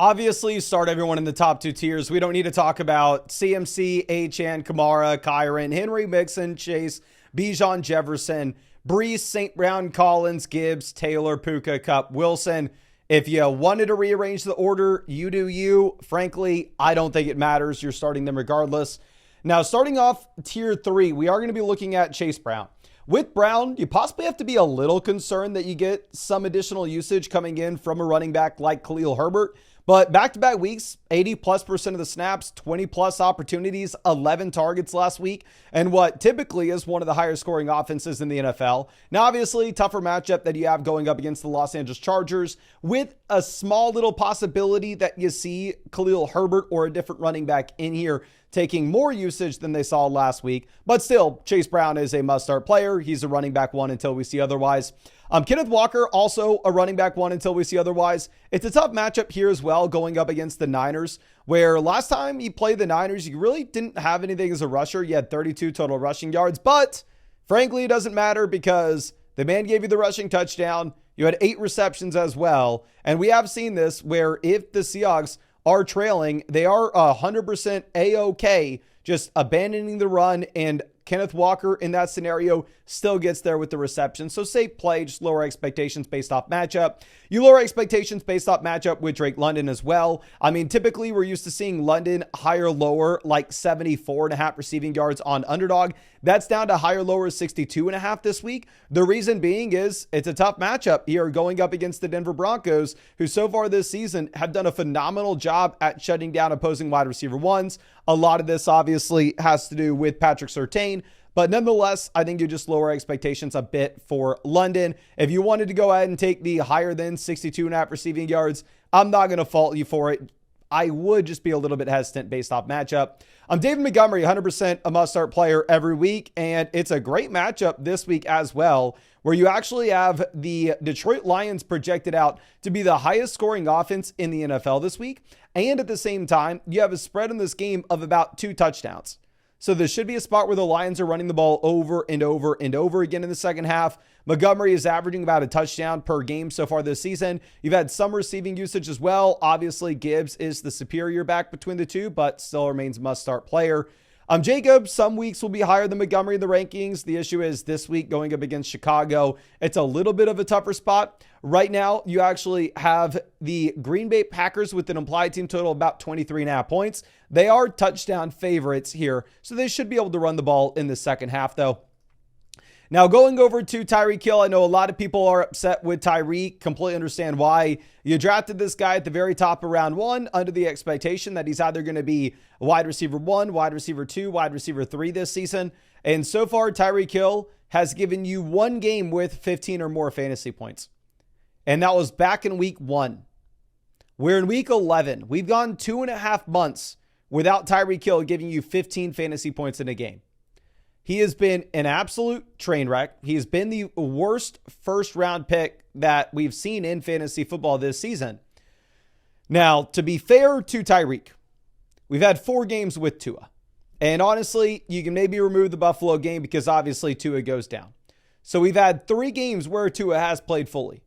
Obviously, start everyone in the top two tiers. We don't need to talk about CMC, Etienne, Kamara, Kyron, Henry, Mixon, Chase, Bijan, Jefferson, Brees, St. Brown, Collins, Gibbs, Taylor, Puka, Kupp, Wilson. If you wanted to rearrange the order, you do you. Frankly, I don't think it matters. You're starting them regardless. Now, starting off tier 3, we are going to be looking at Chase Brown. With Brown, you possibly have to be a little concerned that you get some additional usage coming in from a running back like Khalil Herbert. But back-to-back weeks, 80+% of the snaps, 20+ opportunities, 11 targets last week, and what typically is one of the higher scoring offenses in the NFL. Now, obviously, tougher matchup that you have going up against the Los Angeles Chargers, with a small little possibility that you see Khalil Herbert or a different running back in here taking more usage than they saw last week. But still, Chase Brown is a must-start player. He's a running back 1 until we see otherwise. Kenneth Walker, also a running back 1 until we see otherwise. It's a tough matchup here as well, going up against the Niners, where last time he played the Niners, you really didn't have anything as a rusher. You had 32 total rushing yards, but frankly, it doesn't matter because the man gave you the rushing touchdown. You had 8 receptions as well. And we have seen this where if the Seahawks are trailing, they are 100% A-OK, just abandoning the run, and Kenneth Walker in that scenario still gets there with the reception. So safe play, just lower expectations based off matchup. You lower expectations based off matchup with Drake London as well. I mean, typically we're used to seeing London higher, lower, like 74.5 receiving yards on Underdog. That's down to higher, lower 62.5 this week. The reason being is it's a tough matchup here going up against the Denver Broncos, who so far this season have done a phenomenal job at shutting down opposing wide receiver ones. A lot of this obviously has to do with Patrick Surtain, but nonetheless, I think you just lower expectations a bit for London. If you wanted to go ahead and take the higher than 62.5 receiving yards, I'm not going to fault you for it. I would just be a little bit hesitant based off matchup. David Montgomery, 100% a must-start player every week, and it's a great matchup this week as well, where you actually have the Detroit Lions projected out to be the highest scoring offense in the NFL this week, and at the same time, you have a spread in this game of about 2 touchdowns. So this should be a spot where the Lions are running the ball over and over and over again in the second half. Montgomery is averaging about a touchdown per game so far this season. You've had some receiving usage as well. Obviously, Gibbs is the superior back between the two, but still remains must-start player. Jacobs, some weeks will be higher than Montgomery in the rankings. The issue is this week going up against Chicago, it's a little bit of a tougher spot. Right now, you actually have the Green Bay Packers with an implied team total of about 23.5 points. They are touchdown favorites here, so they should be able to run the ball in the second half, though. Now, going over to Tyreek Hill, I know a lot of people are upset with Tyreek. Completely understand why. You drafted this guy at the very top of round 1 under the expectation that he's either going to be wide receiver 1, wide receiver 2, wide receiver 3 this season. And so far, Tyreek Hill has given you 1 game with 15 or more fantasy points. And that was back in week 1. We're in week 11. We've gone 2.5 months without Tyreek Hill giving you 15 fantasy points in a game. He has been an absolute train wreck. He's been the worst first-round pick that we've seen in fantasy football this season. Now, to be fair to Tyreek, we've had 4 games with Tua. And honestly, you can maybe remove the Buffalo game because obviously Tua goes down. So we've had 3 games where Tua has played fully.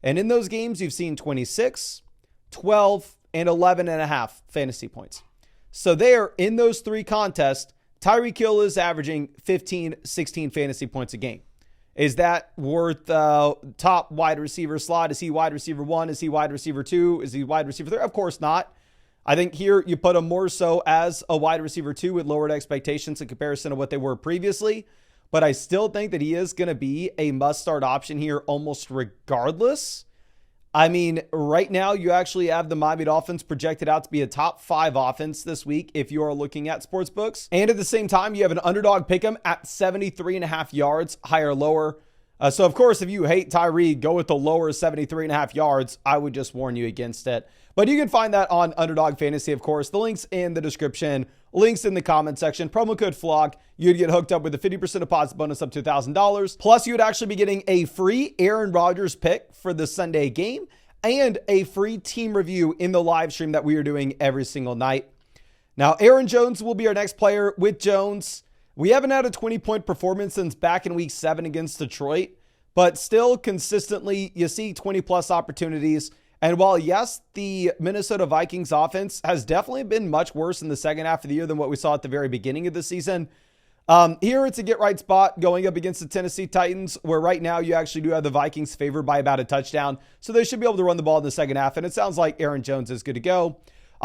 And in those games, you've seen 26, 12, and 11.5 fantasy points. So there, in those 3 contests, Tyreek Hill is averaging 15, 16 fantasy points a game. Is that worth top wide receiver slot? Is he wide receiver 1? Is he wide receiver 2? Is he wide receiver 3? Of course not. I think here you put him more so as a wide receiver 2 with lowered expectations in comparison to what they were previously. But I still think that he is going to be a must-start option here almost regardless. I mean, right now you actually have the Miami Dolphins projected out to be a top 5 offense this week if you are looking at sports books. And at the same time, you have an underdog pick'em at 73.5 yards, higher, lower. So of course, if you hate Tyreek, go with the lower 73.5 yards. I would just warn you against it. But you can find that on Underdog Fantasy, of course. The link's in the description, links in the comment section. Promo code FLOCK. You'd get hooked up with a 50% deposit bonus up to $1,000. Plus, you would actually be getting a free Aaron Rodgers pick for the Sunday game and a free team review in the live stream that we are doing every single night. Now, Aaron Jones will be our next player. With Jones, we haven't had a 20-point performance since back in week 7 against Detroit, but still consistently you see 20-plus opportunities. And while, yes, the Minnesota Vikings offense has definitely been much worse in the second half of the year than what we saw at the very beginning of the season, here it's a get-right spot going up against the Tennessee Titans, where right now you actually do have the Vikings favored by about a touchdown. So they should be able to run the ball in the second half, and it sounds like Aaron Jones is good to go.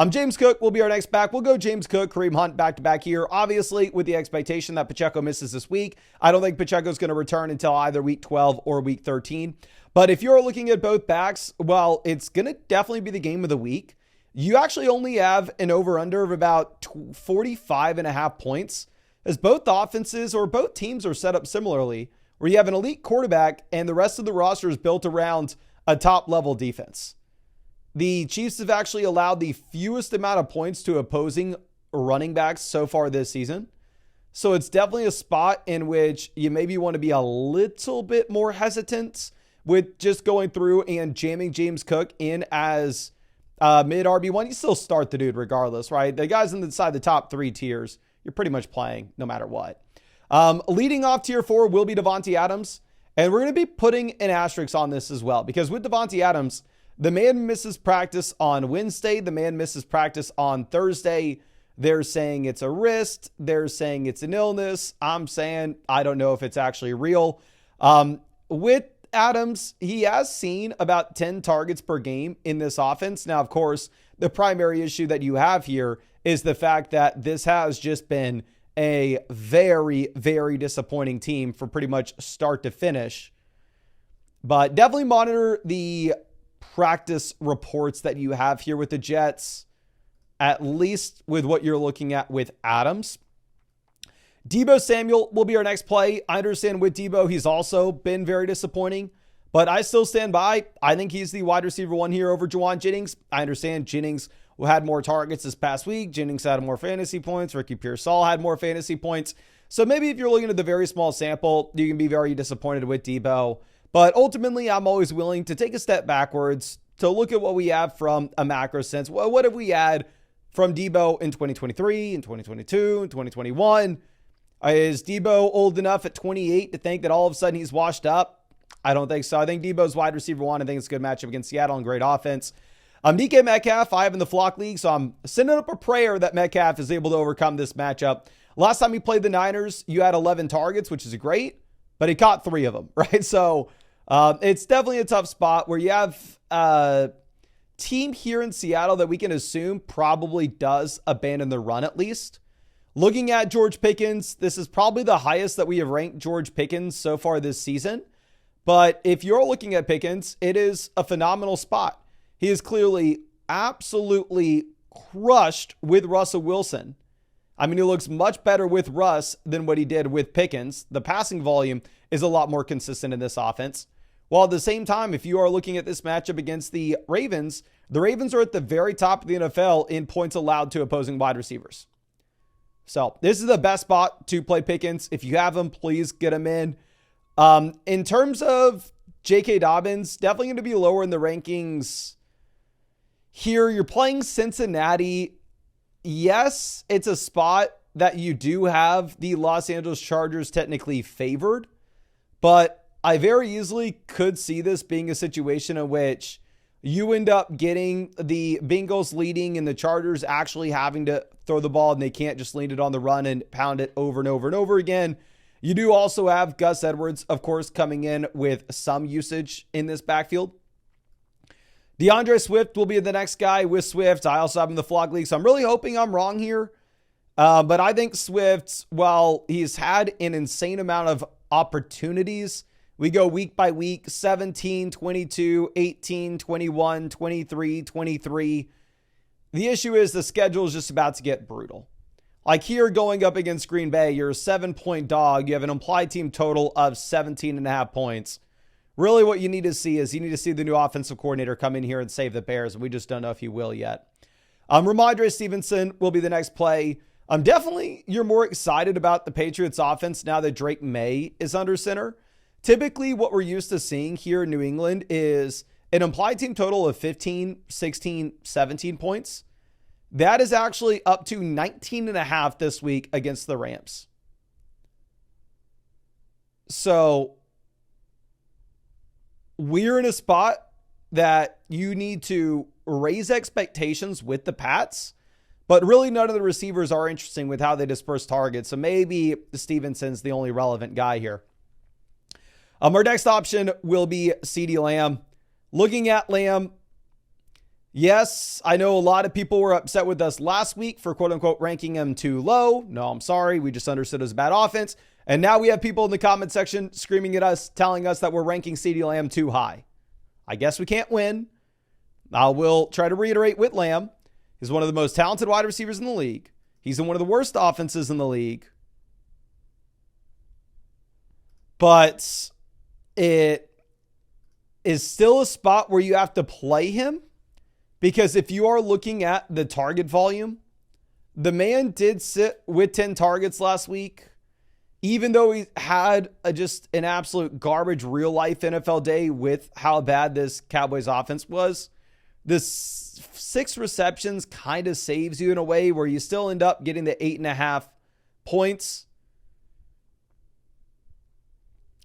James Cook will be our next back. We'll go James Cook, Kareem Hunt back-to-back here, obviously with the expectation that Pacheco misses this week. I don't think Pacheco's going to return until either week 12 or week 13. But if you're looking at both backs, well, it's going to definitely be the game of the week. You actually only have an over-under of about 45.5 points, as both offenses or both teams are set up similarly, where you have an elite quarterback and the rest of the roster is built around a top-level defense. The Chiefs have actually allowed the fewest amount of points to opposing running backs so far this season. So it's definitely a spot in which you maybe want to be a little bit more hesitant with just going through and jamming James Cook in as mid RB1. You still start the dude regardless, right? The guys inside the top 3 tiers, you're pretty much playing no matter what. Leading off tier 4 will be Devontae Adams. And we're going to be putting an asterisk on this as well, because with Devontae Adams, the man misses practice on Wednesday. The man misses practice on Thursday. They're saying it's a wrist. They're saying it's an illness. I'm saying I don't know if it's actually real. With Adams, he has seen about 10 targets per game in this offense. Now, of course, the primary issue that you have here is the fact that this has just been a very, very disappointing team from pretty much start to finish. But definitely monitor the practice reports that you have here with the Jets, at least with what you're looking at with Adams. Deebo Samuel will be our next play. I understand with Deebo, he's also been very disappointing, but I still stand by. I think he's the wide receiver 1 here over Juwan Jennings. I understand Jennings had more targets this past week. Jennings had more fantasy points. Ricky Pearsall had more fantasy points. So maybe if you're looking at the very small sample, you can be very disappointed with Deebo. But ultimately, I'm always willing to take a step backwards to look at what we have from a macro sense. What have we had from Deebo in 2023, in 2022, in 2021? Is Deebo old enough at 28 to think that all of a sudden he's washed up? I don't think so. I think Deebo's wide receiver 1. I think it's a good matchup against Seattle and great offense. DK Metcalf, I have in the flock league, so I'm sending up a prayer that Metcalf is able to overcome this matchup. Last time he played the Niners, you had 11 targets, which is great, but he caught 3 of them, right? So it's definitely a tough spot where you have a team here in Seattle that we can assume probably does abandon the run at least. Looking at George Pickens, this is probably the highest that we have ranked George Pickens so far this season. But if you're looking at Pickens, it is a phenomenal spot. He is clearly absolutely crushed with Russell Wilson. I mean, he looks much better with Russ than what he did with Pickens. The passing volume is a lot more consistent in this offense. While at the same time, if you are looking at this matchup against the Ravens are at the very top of the NFL in points allowed to opposing wide receivers. So this is the best spot to play Pickens. If you have him, please get him in. In terms of J.K. Dobbins, definitely going to be lower in the rankings. Here, you're playing Cincinnati. Yes, it's a spot that you do have the Los Angeles Chargers technically favored, but I very easily could see this being a situation in which you end up getting the Bengals leading and the Chargers actually having to throw the ball, and they can't just lean it on the run and pound it over and over and over again. You do also have Gus Edwards, of course, coming in with some usage in this backfield. DeAndre Swift will be the next guy with Swift. I also have him in the flock league, so I'm really hoping I'm wrong here. But I think Swift, while he's had an insane amount of opportunities, we go week by week, 17, 22, 18, 21, 23, 23. The issue is the schedule is just about to get brutal. Like here going up against Green Bay, you're a 7-point dog. You have an implied team total of 17.5 points. Really what you need to see is you need to see the new offensive coordinator come in here and save the Bears. We just don't know if he will yet. Ramondre Stevenson will be the next play. Definitely you're more excited about the Patriots offense now that Drake May is under center. Typically what we're used to seeing here in New England is an implied team total of 15, 16, 17 points. That is actually up to 19.5 this week against the Rams. So we're in a spot that you need to raise expectations with the Pats, but really none of the receivers are interesting with how they disperse targets. So maybe Stevenson's the only relevant guy here. Our next option will be CeeDee Lamb. Looking at Lamb, yes, I know a lot of people were upset with us last week for quote unquote ranking him too low. No, I'm sorry. We just understood it was a bad offense. And now we have people in the comment section screaming at us, telling us that we're ranking CeeDee Lamb too high. I guess we can't win. I will try to reiterate with Lamb. He's one of the most talented wide receivers in the league. He's in one of the worst offenses in the league. But it is still a spot where you have to play him, because if you are looking at the target volume, the man did sit with 10 targets last week. Even though he had just an absolute garbage real life NFL day with how bad this Cowboys offense was, this 6 receptions kind of saves you in a way where you still end up getting the 8.5 points.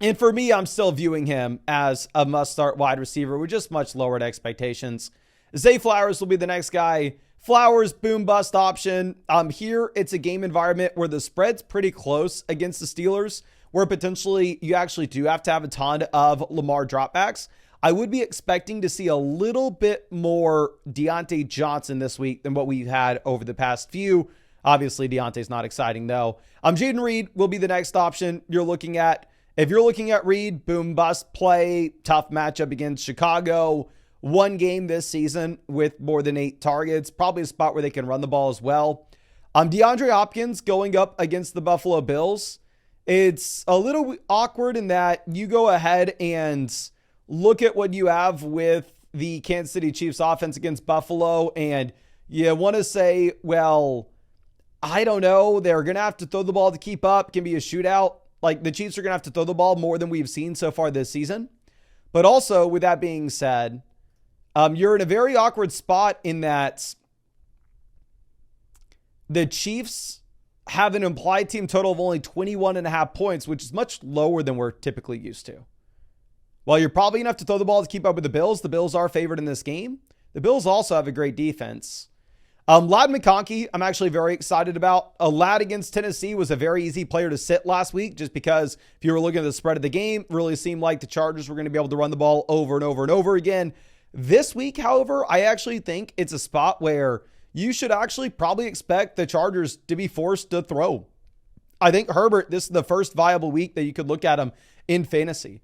And for me, I'm still viewing him as a must-start wide receiver with just much lowered expectations. Zay Flowers will be the next guy. Flowers, boom-bust option. Here, it's a game environment where the spread's pretty close against the Steelers, where potentially you actually do have to have a ton of Lamar dropbacks. I would be expecting to see a little bit more Deontay Johnson this week than what we've had over the past few. Obviously, Deontay's not exciting, though. Jaden Reed will be the next option you're looking at. If you're looking at Reed, boom-bust play, tough matchup against Chicago. One game this season with more than 8 targets, probably a spot where they can run the ball as well. DeAndre Hopkins going up against the Buffalo Bills. It's a little awkward in that you go ahead and look at what you have with the Kansas City Chiefs offense against Buffalo, and you want to say, well, I don't know, they're going to have to throw the ball to keep up. It can be a shootout. Like, the Chiefs are going to have to throw the ball more than we've seen so far this season. But also, with that being said, you're in a very awkward spot in that the Chiefs have an implied team total of only 21.5 points, which is much lower than we're typically used to. While you're probably going to have to throw the ball to keep up with the Bills are favored in this game. The Bills also have a great defense. Ladd McConkey, I'm actually very excited about. A Ladd against Tennessee was a very easy player to sit last week, just because if you were looking at the spread of the game, it really seemed like the Chargers were going to be able to run the ball over and over and over again. This week, however, I actually think it's a spot where you should actually probably expect the Chargers to be forced to throw. I think Herbert, this is the first viable week that you could look at him in fantasy.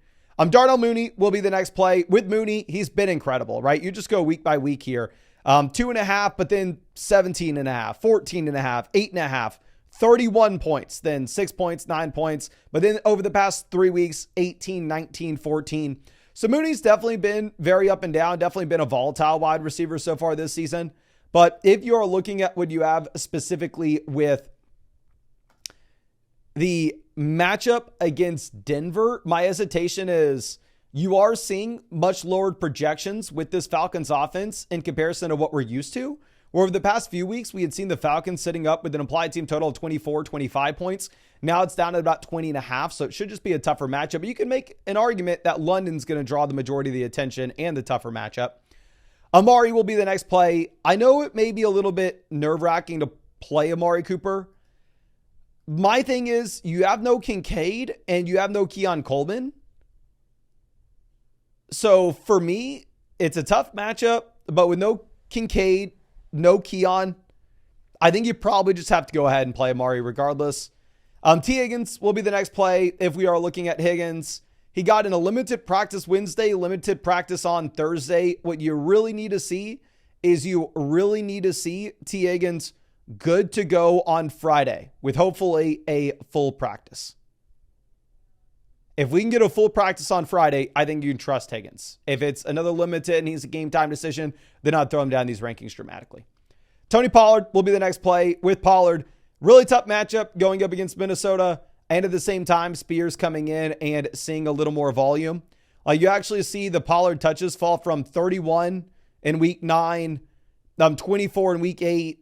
Darnell Mooney will be the next play. With Mooney, he's been incredible, right? You just go week by week here. 2.5, but then 17.5, 14.5, 8.5, 31 points, then 6 points, 9 points. But then over the past 3 weeks, 18, 19, 14. So Mooney's definitely been very up and down, definitely been a volatile wide receiver so far this season. But if you're looking at what you have specifically with the matchup against Denver, my hesitation is you are seeing much lowered projections with this Falcons offense in comparison to what we're used to. Where over the past few weeks, we had seen the Falcons sitting up with an implied team total of 24, 25 points. Now it's down at about 20.5, so it should just be a tougher matchup. But you can make an argument that London's going to draw the majority of the attention and the tougher matchup. Amari will be the next play. I know it may be a little bit nerve-wracking to play Amari Cooper. My thing is, you have no Kincaid and you have no Keon Coleman. So for me, it's a tough matchup, but with no Kincaid, no Keon, I think you probably just have to go ahead and play Amari regardless. T. Higgins will be the next play if we are looking at Higgins. He got in a limited practice Wednesday, limited practice on Thursday. What you really need to see is T. Higgins good to go on Friday with hopefully a full practice. If we can get a full practice on Friday, I think you can trust Higgins. If it's another limited and he's a game time decision, then I'd throw him down these rankings dramatically. Tony Pollard will be the next play. With Pollard, really tough matchup going up against Minnesota. And at the same time, Spears coming in and seeing a little more volume. You actually see the Pollard touches fall from 31 in week 9, 24 in week 8,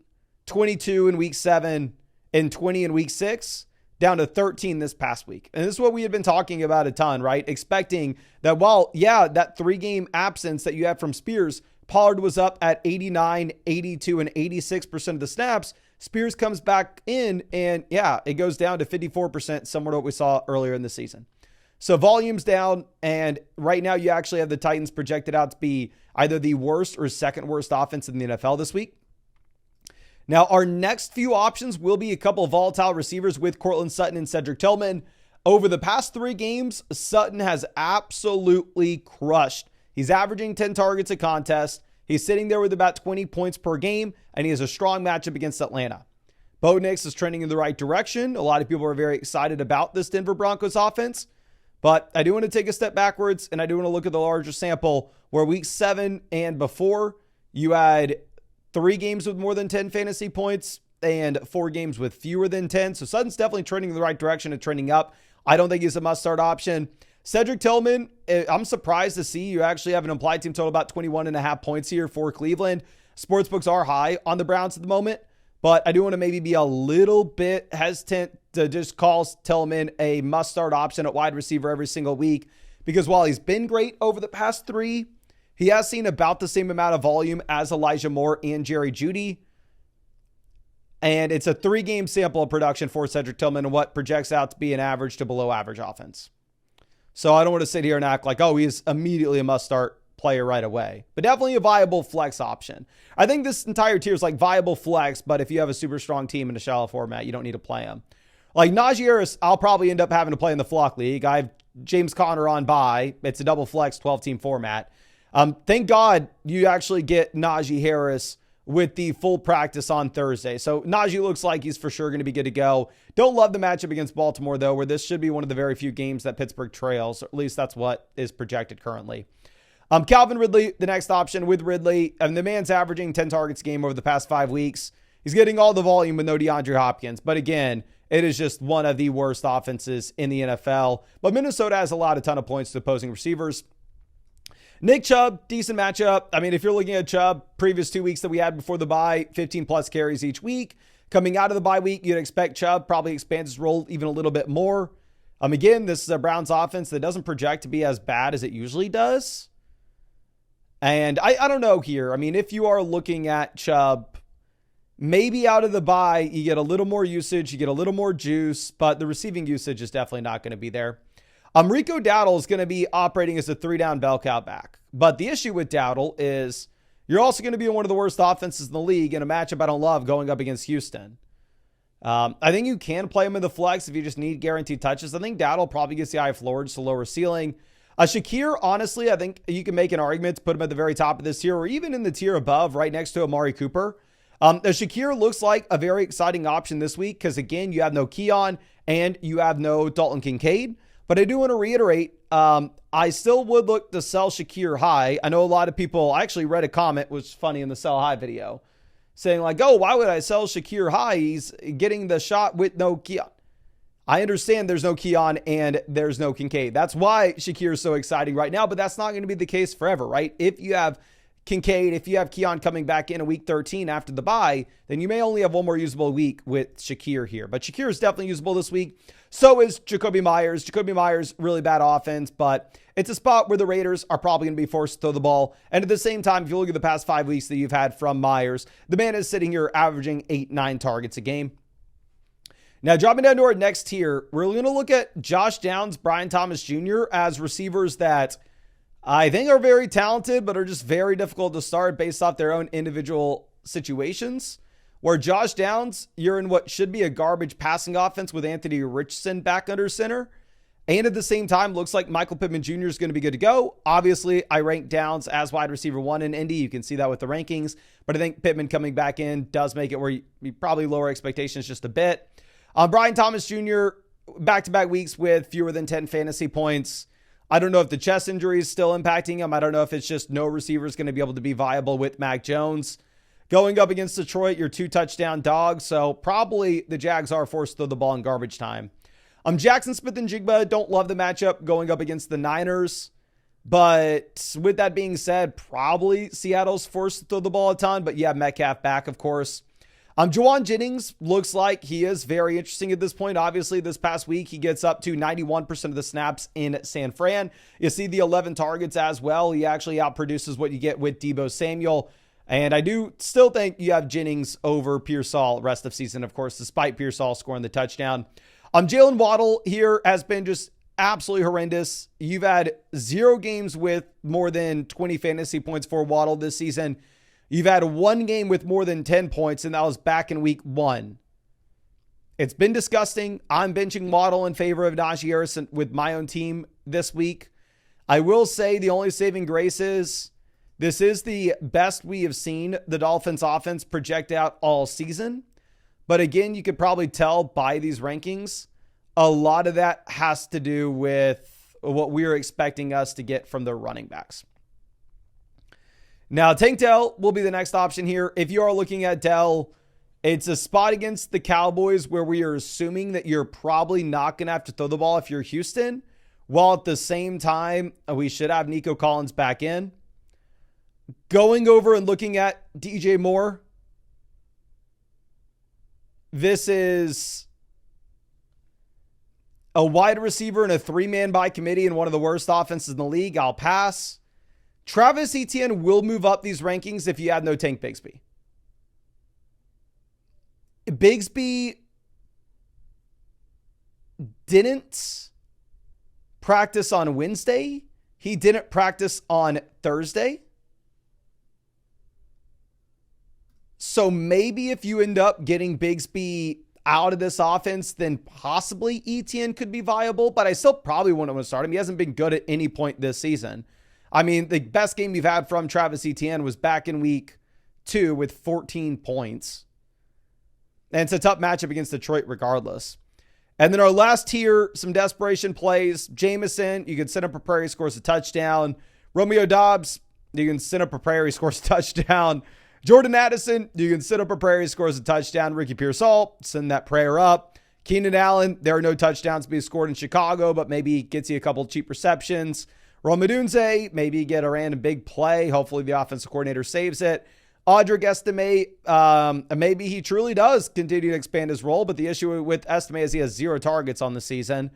22 in week 7, and 20 in week 6, down to 13 this past week. And this is what we had been talking about a ton, right? Expecting that while, yeah, that 3-game absence that you had from Spears, Pollard was up at 89, 82, and 86% of the snaps. Spears comes back in and, yeah, it goes down to 54%, similar to what we saw earlier in the season. So volume's down, and right now you actually have the Titans projected out to be either the worst or second worst offense in the NFL this week. Now, our next few options will be a couple of volatile receivers with Courtland Sutton and Cedric Tillman. Over the past 3 games, Sutton has absolutely crushed. He's averaging 10 targets a contest. He's sitting there with about 20 points per game, and he has a strong matchup against Atlanta. Bo Nix is trending in the right direction. A lot of people are very excited about this Denver Broncos offense. But I do want to take a step backwards, and I do want to look at the larger sample where week 7 and before, you had 3 games with more than 10 fantasy points and 4 games with fewer than 10. So Sutton's definitely trending in the right direction and trending up. I don't think he's a must-start option. Cedric Tillman, I'm surprised to see you actually have an implied team total about 21.5 points here for Cleveland. Sportsbooks are high on the Browns at the moment, but I do want to maybe be a little bit hesitant to just call Tillman a must-start option at wide receiver every single week, because while he's been great over the past 3, he has seen about the same amount of volume as Elijah Moore and Jerry Jeudy. And it's a 3-game sample of production for Cedric Tillman and what projects out to be an average to below average offense. So I don't want to sit here and act like, oh, he's immediately a must-start player right away, but definitely a viable flex option. I think this entire tier is like viable flex, but if you have a super strong team in a shallow format, you don't need to play him. Like Najee Harris, I'll probably end up having to play in the flock league. I have James Conner on bye. It's a double flex 12-team format. Thank God you actually get Najee Harris with the full practice on Thursday. So Najee looks like he's for sure going to be good to go. Don't love the matchup against Baltimore, though, where this should be one of the very few games that Pittsburgh trails. Or at least that's what is projected currently. Calvin Ridley, the next option with Ridley. The man's averaging 10 targets a game over the past 5 weeks. He's getting all the volume with no DeAndre Hopkins. But again, it is just one of the worst offenses in the NFL. But Minnesota has allowed a ton of points to opposing receivers. Nick Chubb, decent matchup. I mean, if you're looking at Chubb, previous 2 weeks that we had before the bye, 15 plus carries each week. Coming out of the bye week, you'd expect Chubb probably expands his role even a little bit more. Again, this is a Browns offense that doesn't project to be as bad as it usually does. And I don't know here. I mean, if you are looking at Chubb, maybe out of the bye, you get a little more usage, you get a little more juice, but the receiving usage is definitely not going to be there. Rico Dowdle is going to be operating as a 3-down bell cow back. But the issue with Dowdle is you're also going to be one of the worst offenses in the league in a matchup I don't love going up against Houston. I think you can play him in the flex if you just need guaranteed touches. I think Dowdle probably gets the eye floor, just a lower ceiling. Shakir, honestly, I think you can make an argument to put him at the very top of this tier or even in the tier above right next to Amari Cooper. Shakir looks like a very exciting option this week because, again, you have no Keon and you have no Dalton Kincaid. But I do want to reiterate, I still would look to sell Shakir high. I know a lot of people, I actually read a comment, which was funny in the sell high video, saying like, oh, why would I sell Shakir high? He's getting the shot with no Keon. I understand there's no Keon and there's no Kincaid. That's why Shakir is so exciting right now, but that's not going to be the case forever, right? If you have Kincaid, if you have Keon coming back in a week 13 after the bye, then you may only have one more usable week with Shakir here. But Shakir is definitely usable this week. So is Jacoby Meyers. Jacoby Meyers, really bad offense, but it's a spot where the Raiders are probably going to be forced to throw the ball. And at the same time, if you look at the past 5 weeks that you've had from Meyers, the man is sitting here averaging 8-9 targets a game. Now, dropping down to our next tier, we're going to look at Josh Downs, Brian Thomas Jr. as receivers that I think are very talented, but are just very difficult to start based off their own individual situations. Where Josh Downs, you're in what should be a garbage passing offense with Anthony Richardson back under center. And at the same time, looks like Michael Pittman Jr. is going to be good to go. Obviously, I rank Downs as wide receiver 1 in Indy. You can see that with the rankings. But I think Pittman coming back in does make it where you probably lower expectations just a bit. Brian Thomas Jr., back-to-back weeks with fewer than 10 fantasy points. I don't know if the chest injury is still impacting him. I don't know if it's just no receiver is going to be able to be viable with Mac Jones. Going up against Detroit, you're 2-touchdown dogs, so probably the Jags are forced to throw the ball in garbage time. Jackson Smith and Jigba, don't love the matchup going up against the Niners. But with that being said, probably Seattle's forced to throw the ball a ton, but you have Metcalf back, of course. Juwan Jennings looks like he is very interesting at this point. Obviously, this past week, he gets up to 91% of the snaps in San Fran. You see the 11 targets as well. He actually outproduces what you get with Deebo Samuel. And I do still think you have Jennings over Pearsall rest of season, of course, despite Pearsall scoring the touchdown. Jalen Waddle here has been just absolutely horrendous. You've had 0 games with more than 20 fantasy points for Waddle this season. You've had 1 game with more than 10 points, and that was back in week 1. It's been disgusting. I'm benching Waddle in favor of Najee Harris with my own team this week. I will say the only saving grace is this is the best we have seen the Dolphins offense project out all season. But again, you could probably tell by these rankings, a lot of that has to do with what we're expecting us to get from the running backs. Now, Tank Dell will be the next option here. If you are looking at Dell, it's a spot against the Cowboys where we are assuming that you're probably not going to have to throw the ball if you're Houston, while at the same time, we should have Nico Collins back in. Going over and looking at DJ Moore, this is a wide receiver in a 3-man by committee in one of the worst offenses in the league. I'll pass. Travis Etienne will move up these rankings if you add no Tank Bigsby. Bigsby didn't practice on Wednesday. He didn't practice on Thursday. So maybe if you end up getting Bigsby out of this offense, then possibly Etienne could be viable, but I still probably wouldn't want to start him. He hasn't been good at any point this season. I mean, the best game you've had from Travis Etienne was back in week 2 with 14 points. And it's a tough matchup against Detroit regardless. And then our last tier, some desperation plays. Jameson, you can send up a prayer, he scores a touchdown. Romeo Dobbs, you can send up a prayer, he scores a touchdown. Jordan Addison, you can send up a prayer, he scores a touchdown. Ricky Pearsall, send that prayer up. Keenan Allen, there are no touchdowns to be scored in Chicago, but maybe gets you a couple cheap receptions. Rome Odunze, maybe get a random big play. Hopefully the offensive coordinator saves it. Audric Estime, maybe he truly does continue to expand his role, but the issue with Estime is he has 0 targets on the season.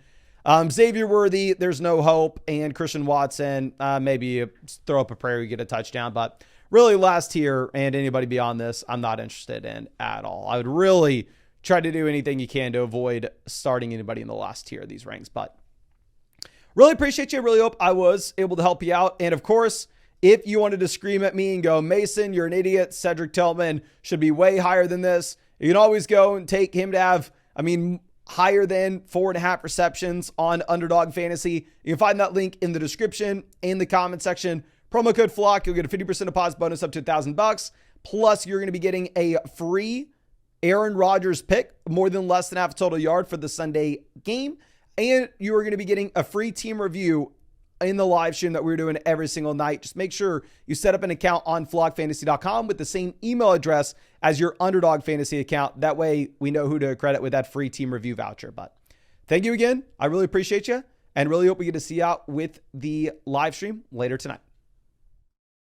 Xavier Worthy, there's no hope. And Christian Watson, maybe you throw up a prayer, you get a touchdown. But really last tier and anybody beyond this, I'm not interested in at all. I would really try to do anything you can to avoid starting anybody in the last tier of these ranks. But really appreciate you. Really hope I was able to help you out. And of course, if you wanted to scream at me and go, Mason, you're an idiot. Cedric Tillman should be way higher than this. You can always go and take him to have, higher than 4.5 receptions on Underdog Fantasy. You can find that link in the description, in the comment section. Promo code FLOCK. You'll get a 50% deposit bonus up to $1,000. Plus, you're going to be getting a free Aaron Rodgers pick, more than less than half a total yard for the Sunday game. And you are going to be getting a free team review in the live stream that we're doing every single night. Just make sure you set up an account on flockfantasy.com with the same email address as your Underdog Fantasy account. That way we know who to credit with that free team review voucher. But thank you again. I really appreciate you and really hope we get to see you out with the live stream later tonight.